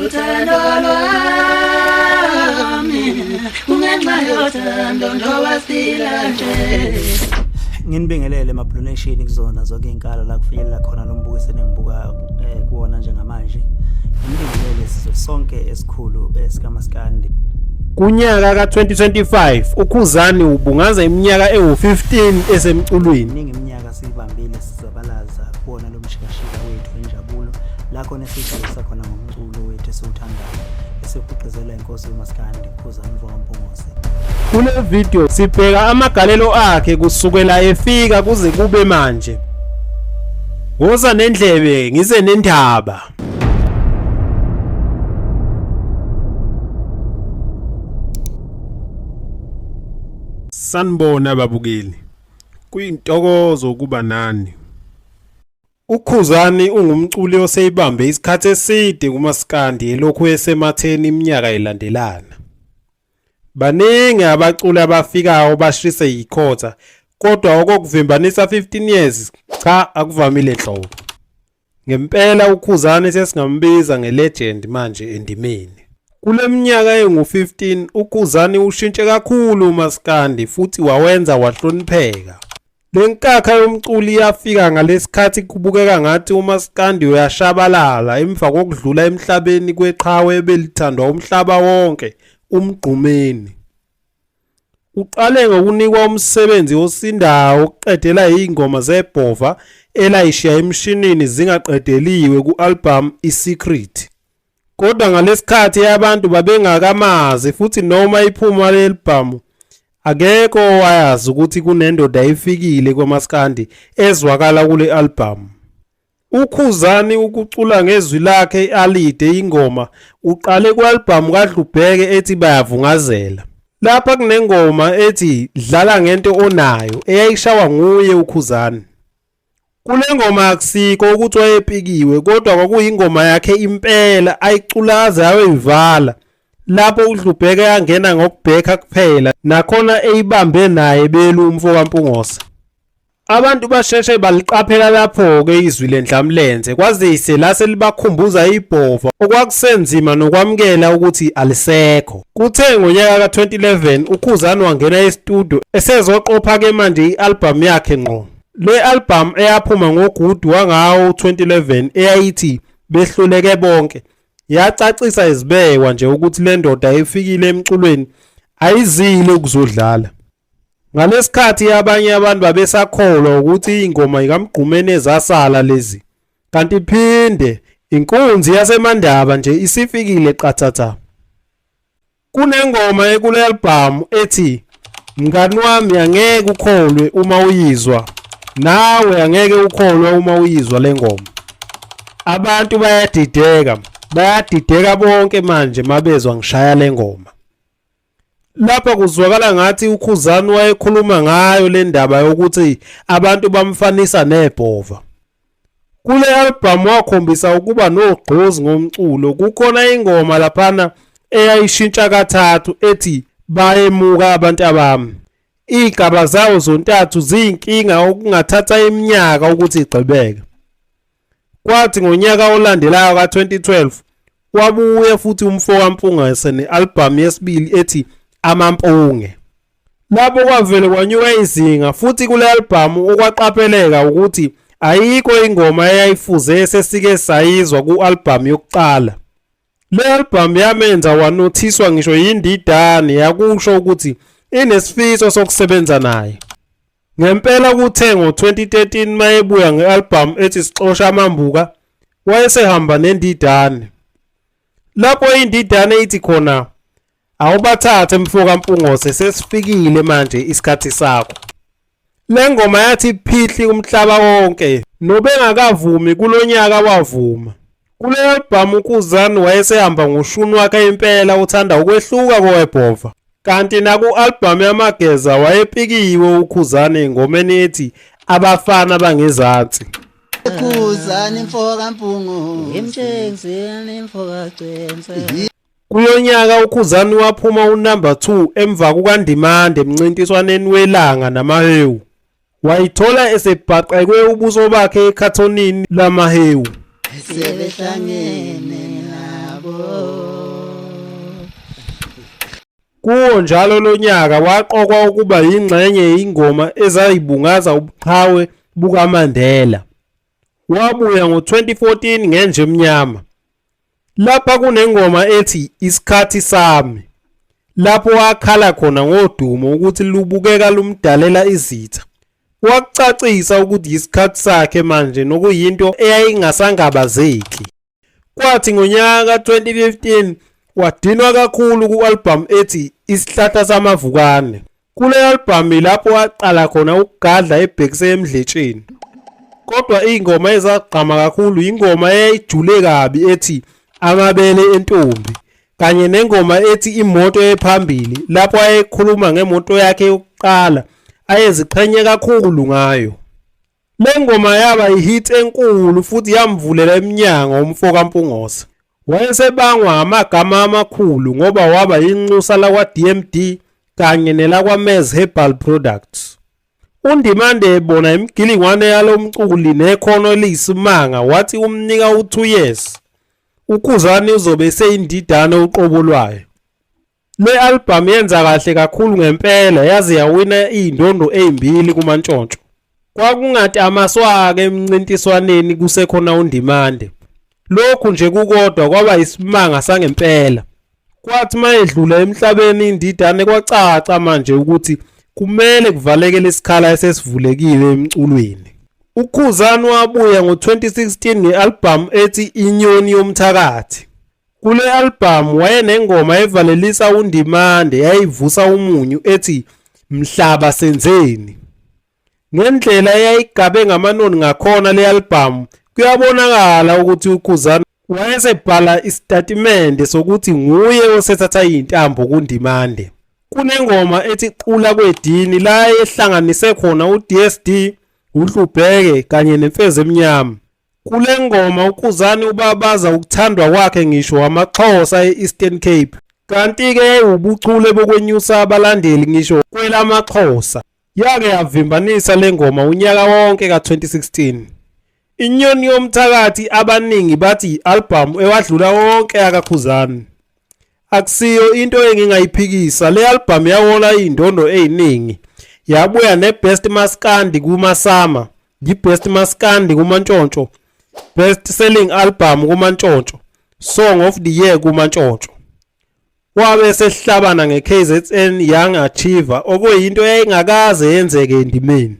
uthando lwami kungenxa yothando ndowasila nje. Nginibingelele emabhulonation kuzona zonke inkalo la kufinyelela khona lo mbukiso engibuka kuona njengamanje. Nginibingelele sizo sonke esikhulu esikaMaskandi. Kunyaka ka2025 uKhuzani ubungaza iminyaka ewu15 esemculweni. Iningi iminyaka siyibambile sizabalaza kuona lo mshikashika wethu enjabulo la khona sijabulisa khona ngomculo wethu esiwuthandayo esiphuqizela inkosi uMaskandi uKhuzani Mfokampungose. Kule video sibheka amagalelo akhe kusukela efika kuze kube manje. Woza nendlebe ngize nendaba. Sanibona babukeli. Kuyintokozo kuba nani. uKhuzani ungumculi oseyibambe isikhathi eside kuMaskandi elokhu esematheni iminyaka elandelana. Baningi abaculi abafikayo bashise yikhotha kodwa okuvimbanisa 15 years cha akuvamile nhlobo. Ngempela uKhuzani sesingambiza ngelegend manje endimeni. Kule minyaka engu15 uKhuzani ushintshe kakhulu uMaskandi futhi wawenza wahlonipheka. Lenkakha yomculi yafika ngalesikhathi kubukeka ngathi uMaskandi uyashabalala emva kokudlula emhlabeni kweqhawe belithandwa umhlaba wonke umgqumeni. Uqale ngokunikwa umsebenzi osindayo oqedela izingoma zebhova elayishiya emshinini zingaqedeliwe kualbum iSecret. Kodwa ngalesikhathi abantu babengakamazi futhi noma iphuma lealbum akekho owayazi ukuthi kunendoda efikile kwaMaskandi ezwakala kule album. uKhuzani ukucula ngezwi lakhe alide ingoma uqale kualbum kaDlubheke ethi bayavungazela. Lapha kunengoma ethi dlala ngento onayo eyayishawa nguye uKhuzani. Kule ngoma akusikho ukuthi wayepikiwe kodwa kwakuyingoma yakhe impela ayiculaza yayivala. Lapho uDlubheke yangena ngokubheka kuphela nakhona eyibambe naye belu Mfokampungose. Abantu basheshe baliqaphela lapho ke izwi lendlamlenze kwaze iselase libakhumbuza ibhova okwakusenzima nokwamkela ukuthi alisekho. Kuthe ngonyaka ka2011 uKhuzani wangena e-studio esezoqopha ke manje ialbum yakhe ngqo. Le album eyaphuma ngoGudu wangawo 2011 eyayithi behluleke bonke yacacisa izibekwa nje ukuthi le ndoda efikile emculweni ayizile ukuzodlala. Ngalesikhathi abanye abantu babesakholwa ukuthi ingoma ikamgqumeni ezasala lezi kanti phinde inkunzi yaseMandaba nje isifikile qathatha. Kunengoma ekule album ethi mngani wami angeke ukholwe uma uyizwa nawe angeke ukholwe uma uyizwa lengoma. Abantu bayadideka bonke manje mabezwa ngishaya lengoma. Lapha kuzwakala ngathi uKhuzani wayekhuluma ngayo le ndaba yokuthi abantu bamfanisa nebhova. Kule album wakhombisa ukuba nogqozi ngomculo. Kukhona ingoma laphana eyayishintsha kathathu ethi bayemuka abantu abami. Igaba zawo zontathu ziyinkinga okungathatha iminyaka ukuthi igqibeke. Kwathi ngonyaka olandelayo ka2012 wabuye futhi uMfokampungase nealbum yesibili ethi Amampunge. Lapho kwavele kwanyuka izinga futhi kule album okwaqapheleka ukuthi ayikho ingoma eyayifuze sesike sayizwa kualbum yokuqala. Le album yamenza wanothiswa ngisho yindidane yakusho ukuthi inesifiso sokusebenza naye. Ngempela kuthe ngo2013 mayebuya ngealbum ethi Sixosha Amambuka wayesehamba nendidane. Lapho indidane ithi khona awubathathe Mfokampungose sesifikile manje isikhathi sakho. Le ngoma yathi phihli umhlaba wonke nobengakavumi kulonyaka wavuma. Kule album uKhuzani wayesehamba ngoshuni wakhe impela uthanda ukwehluka kowebhova. Kanti naku-album yamageza wayepikiwe uKhuzani engomeni ethi abafana bangezansi. Khuzani Mfokampungu emtshengizeni Mfokagcwense. Kulonyaka uKhuzani waphuma unumber 2 emva kukaNdimande emncintiswaneni welanga namahewu. Wayithola esebhaqekwe ubuso bakhe ekhathonini lamahewu. Sebehlangene nabo Kuwo njalo lonyaka waqokwa ukuba yingxenye yingoma ezayibungaza ubuqhawe bukaMandela. Wabuya ngo-2014 ngenje emnyama. Lapha kunengoma ethi Isikhathi Sami. Lapho wakhala khona ngodumo ukuthi lubukeka lumdalela izitha. Wakucacisa ukuthi isikhathi sakhe manje nokuyinto eyayingasangabazeki. Kwathi ngonyaka ka-2015 wadinwa kakhulu ku-album ethi Isihlahla Samavukane. Kule album lapho waqala khona ukugadla ebhekise emdletsheni. Kodwa ingoma ezagqama kakhulu ingoma eyayijule kabi ethi Amabele Entombi kanye nengoma ethi Imoto Ephambili lapho ayekhuluma ngemoto yakhe yokuqala ayeziqhenye kakhulu ngayo. Le ngoma yaba ihit enkulu futhi yamvulela eminyango umfo kaMpungose. Wayesebangwa amagama amakhulu ngoba waba inxusa lakwa DMD kanye nelakwa Mez Herbal Products. uNdimande ebona imigilingwane yalomculi nekhono eliyisimanga wathi umnika u2 years. uKhuzani uzobe eseyindidane uqobo lwayo. Le album yenza kahle kakhulu ngempela yaze yawina izindondo ezimbili kuMantshontsho. Kwakungathi amaswaka emncintiswaneni kusekhona uNdimande. Lokhu nje kukodwa kwaba isimanga sangempela. Kwathi mayedlula emhlabeni indidane kwacaca manje ukuthi kumele kuvaleke lesikhala esesivulekile emculweni. uKhuzani wabuya ngo-2016 nge-album ethi Inyoni Yomthakathi. Kule album wayenengoma evalelisa uNdimande yayivusa umunyu ethi Mhlaba Senzeni. Ngendlela eyayigabe ngamanoni ngakhona le album kuyabonakala ukuthi uKhuzani wayesebhala isitatimende sokuthi nguye osethatha izintambo kuNdimande. Kunengoma ethi Qula Kwedini la ehlanganise khona uDSD, uHlubheke kanye neMfezi Emnyama. Kule ngoma uKhuzani ubabaza ukuthandwa kwakhe ngisho amaXhosa eEastern Cape. Kanti-ke ubuchule bokwenyusa abalandeli ngisho kwelamaXhosa. Yake yavimbanisa le ngoma unyaka wonke ka-2016. Inyoni Yomthakathi abaningi bathi i-album ewadlula wonke yakaKhuzani. Akusiyo into engingayiphikisa, le album yawola izindondo eziningi. Yabuya neBest Maskandi kuMasama, yiBest Maskandi kuMantshontsho, Best Selling Album kuMantshontsho, Song of the Year kuMantshontsho. Wabe sehlabana ngeKZN Young Achiever okuyinto eyayingakaze yenzeke endimeni.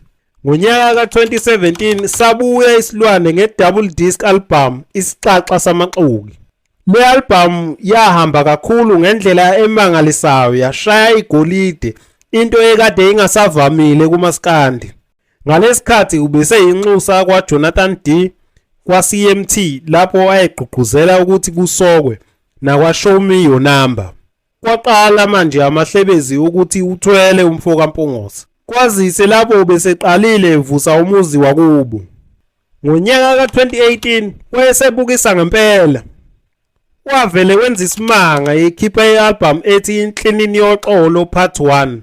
Ngonyaka ka-2017 sabuya isilwane nge-double disc album Isicaxa Samaxuki. Le album yahamba kakhulu ngendlela emangalisayo yashaya igolide, into ekade ingasavamile kuMaskandi. Ngalesikhathi ubeseyinxusa kwaJonathan D kwaCMT lapho ayegqugquzela ukuthi kusokwe nakwaShow Me Your Number. Kwaqala manje amahlebezi ukuthi uthwele umfo kaMpungose. Kwazise lapho beseqalile evusa umuzi wakubo. Ngonyaka ka-2018 wayesebukisa ngempela. Wavele wenza isimanga ekhipha i-album ethi Inhlinini Yoxolo Part 1.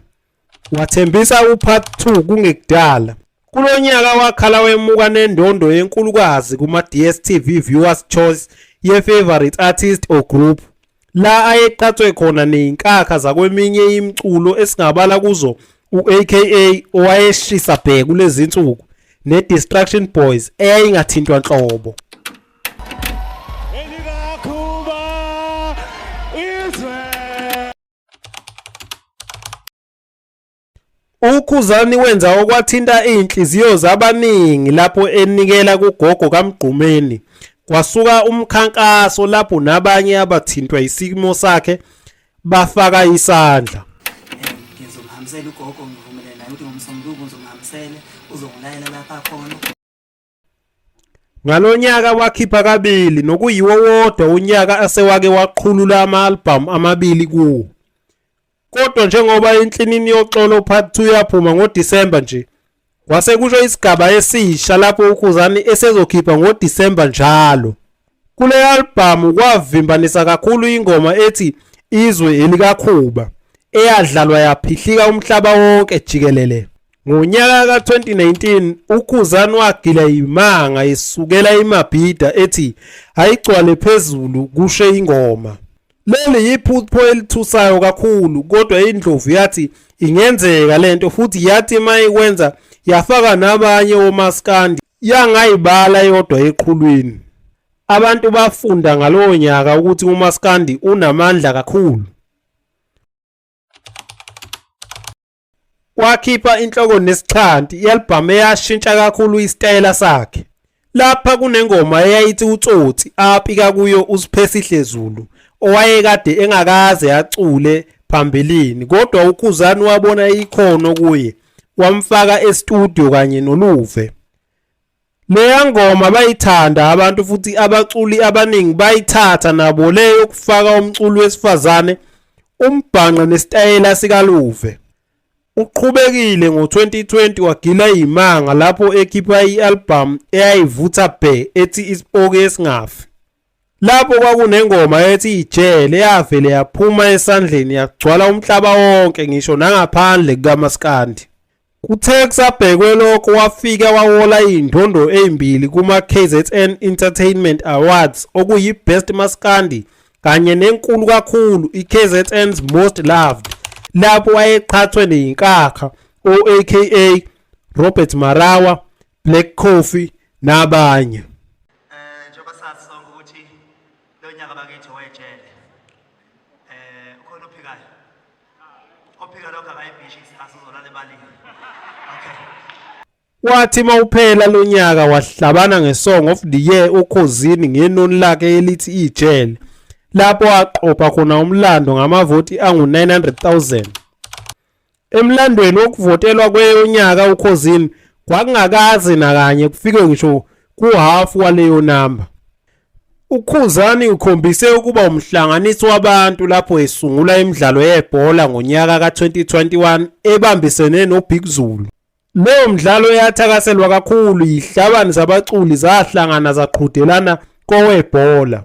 Wathembisa uPart 2 kungekudala. Kulonyaka wakhala wemuka nendondo yenkulukazi kuma-DStv Viewers Choice ye-Favorite Artist or Group. La ayeqhathwe khona nezinkakha zakweminye imculo esingabala kuzo u-AKA owayeshisa bhe kulezi insuku ne-Distraction Boys eyayingathintwa nhlobo. uKhuzani wenza okwathinta izinhliziyo zabaningi lapho enikela kugogo kaMgqumeni. Kwasuka umkhankaso lapho nabanye abathintwa isimo sakhe bafaka isandla. Ngizomhambisela ugogo, ngivumelene naye ukuthi ngomsombuluko ngizomhambisela uzongilayela lapha khona. Ngalonyaka wakhipha kabili nokuyiwo wodwa unyaka asewake waqhulula ama-album amabili kuwo. Kodwa njengoba Inhlinini Yoxolo Part 2 yaphuma ngoDisemba nje, kwase kusho isigaba esisha lapho uKhuzani esezokhipha ngoDisemba njalo. Kule album kwavimbanisa kakhulu ingoma ethi Izwe Elikakhuba eyadlalwa yaphihlika umhlaba wonke jikelele. Ngonyaka ka-2019 uKhuzani wagila imanga esukela eMabhida ethi ayigcwale phezulu kushe ingoma. Leli yiphupho elithusayo kakhulu kodwa indlovu yathi ingenzeka lento futhi yathi mayikwenza yafaka nabanye omaskandi yangayibala yodwa eqhulwini. Abantu bafunda ngalowo nyaka ukuthi umaskandi unamandla kakhulu. Wakhipha inhloko nesixhanti i-album eyashintsha kakhulu isitayela sakhe. Lapha kunengoma eyayithi uTsotsi apika kuyo uSiphesihle Zulu owayekade engakaze acule phambilini kodwa uKhuzani wabona ikhono kuye wamfaka e-studio kanye noLuve. Leya ngoma bayithanda abantu futhi abaculi abaningi bayithatha nabo leyo kufaka umculi wesifazane umbhanqa nesitayela sikaLuve. Uqhubekile ngo-2020 wagila imanga lapho ekhipha i-album eyayivutha bhe ethi Isipoki Esingafi. Lapho kwakunengoma ethi Ijele eyavele yaphuma esandleni yagcwala umhlaba wonke ngisho nangaphandle kukaMaskandi. Kuthe kusabhekwe lokho wafika wawola indondo ezimbili kuma-KZN Entertainment Awards okuyi-Best Maskandi kanye nenkulu kakhulu i-KZN's Most Loved. Lapho wayeqhathwe neyinkakha o-aka Robert Marawa, Black Coffee nabanye. Njengoba sazi sonke ukuthi lo nyaka bakithi wayejele. Ukhona ophikayo. Ophika lokho akayibhishi asizolala ebalini. Okay. Wathi mawuphela lo nyaka wahlabana ngeSong of the Year uKhuzini ngenoni lakhe elithi Ijele. Lapho waqopha khona umlando ngamavoti angu-900,000. Emlandweni wokuvotelwa kweyonyaka uKhuzini kwakungakaze nakanye kufike ngisho ku-half waleyo namba. uKhuzani ukhombise ukuba umhlanganisi wabantu lapho esungula imidlalo yebhola ngonyaka ka-2021 ebambisene noBig Zulu. Leyo mdlalo yathakaselwa kakhulu yihlabani zabaculi zahlangana zaqhudelana kowebhola.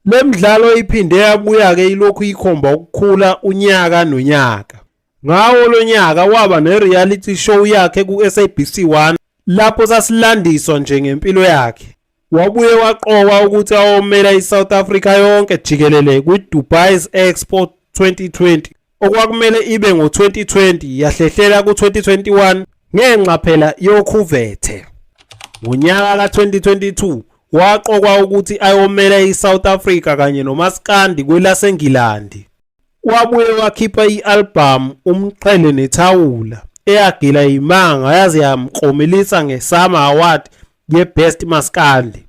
Le midlalo iphinde yabuya-ke ilokhu ikhomba ukukhula unyaka nonyaka. Ngawo lo nyaka waba ne-reality show yakhe ku-SABC1 lapho sasilandiswa nje ngempilo yakhe. Wabuye waqokwa ukuthi ayomela iSouth Africa yonke jikelele kwi-Dubai's Expo 2020 okwakumele ibe ngo-2020 yahlehlela ku-2021 ngenxa phela yokhuvethe. Ngonyaka ka-2022 waqokwa ukuthi ayomela iSouth Africa kanye noMaskandi kwelaseNgilandi. Wabuye wakhipha i-album Umqhele Nethawula eyagila imanga yaze yamklomelisa ngeSummer Award ye-Best Maskandi.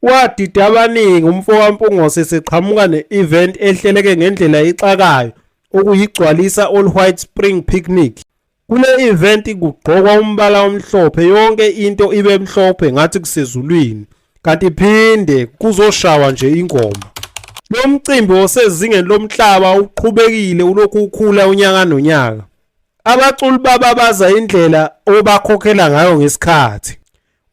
Wadida abaningi umfokampungose seqhamuka ne-event ehleleke ngendlela ixakayo okuyigcwalisa All White Spring Picnic. Kule event kugqokwa umbala omhlophe yonke into ibe mhlophe ngathi kusezulwini kanti phinde kuzoshawa nje ingoma. Lo mcimbi osezingeni lomhlaba uqhubekile ulokhu ukhula unyaka nonyaka. Abaculi bababaza indlela obakhokhela ngayo ngesikhathi.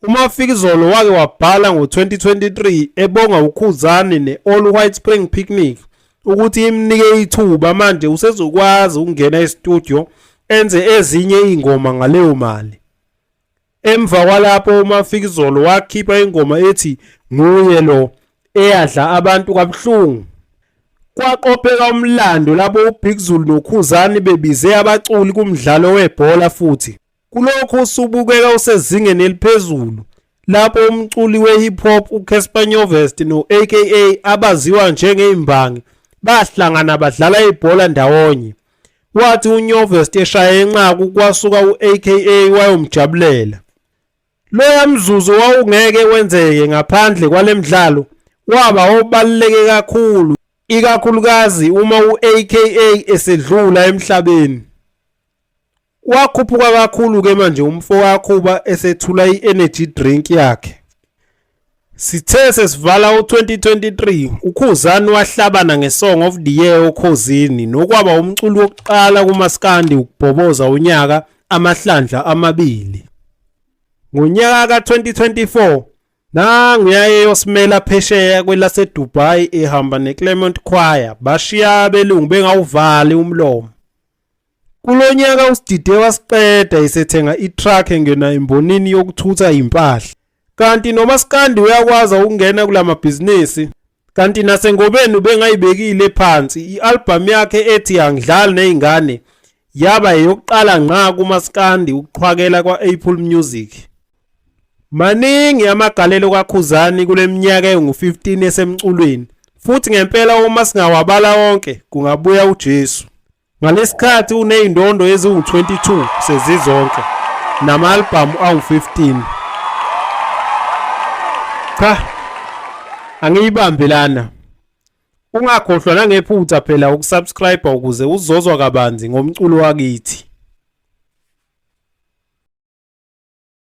uMafikizolo wake wabhala ngo-2023 ebonga uKhuzani ne-All White Spring Picnic ukuthi imnike ithuba manje usezokwazi ukungena e-studio enze ezinye ingoma ngaleyo mali. Emva kwalapho uMafikizolo wakhipha ingoma ethi Nguye Lo eyadla abantu kabuhlungu. Kwaqopheka umlando lapho uBig Zulu noKhuzani bebize abaculi kumdlalo webhola futhi. Kulokho usubukeka usezingeni eliphezulu lapho umculi we-hip hop uCasper Nyovest no-aka abaziwa njengeimbangi bahlangana badlala ibhola ndawonye. Wathi uNyovest eshaya enqaku kwasuka u-aka wayomjabulela. Loya mzuzu wawungeke wenzeke ngaphandle kwalemidlalo waba obaluleke kakhulu ikakhulukazi uma u-aka esedlula emhlabeni. Wakhuphuka kakhulu ke manje umfowakhuba esethula i-energy drink yakhe. Sithe sesivala u-2023 uKhuzani wahlabana ngeSong of the Year uKhuzini nokwaba umculi wokuqala kuMaskandi ukubhoboza unyaka amahlandla amabili. Ngonyaka ka-2024 nanguya eyosimela phesheya kwelaseDubai ehamba neClement Choir bashiya abelungu bengawuvali umlomo. Kulonyaka uSidide wasiqeda esethenga i-truck engena embonini yokuthutha impahla. Kanti noMaskandi uyakwazi ukungena kulamabhizinisi. Kanti nasengobeni ubengayibekile phansi i-album yakhe ethi Angidlali nezingane yaba eyokuqala ngqa kuMaskandi ukuqhwakela kwa-Apple Music. Maningi amagalelo kaKhuzani kuleminyaka engu-15 esemculweni. Futhi ngempela uma singawabala wonke kungabuya uJesu. Ngalesikhathi uneyindondo eziwu-22 sezizonke nama-album awu-15. Cha, angiyibambe lana. Ungakhohlwa nangephutha phela ukusubscribe ukuze uzozwa kabanzi ngomculo wakithi.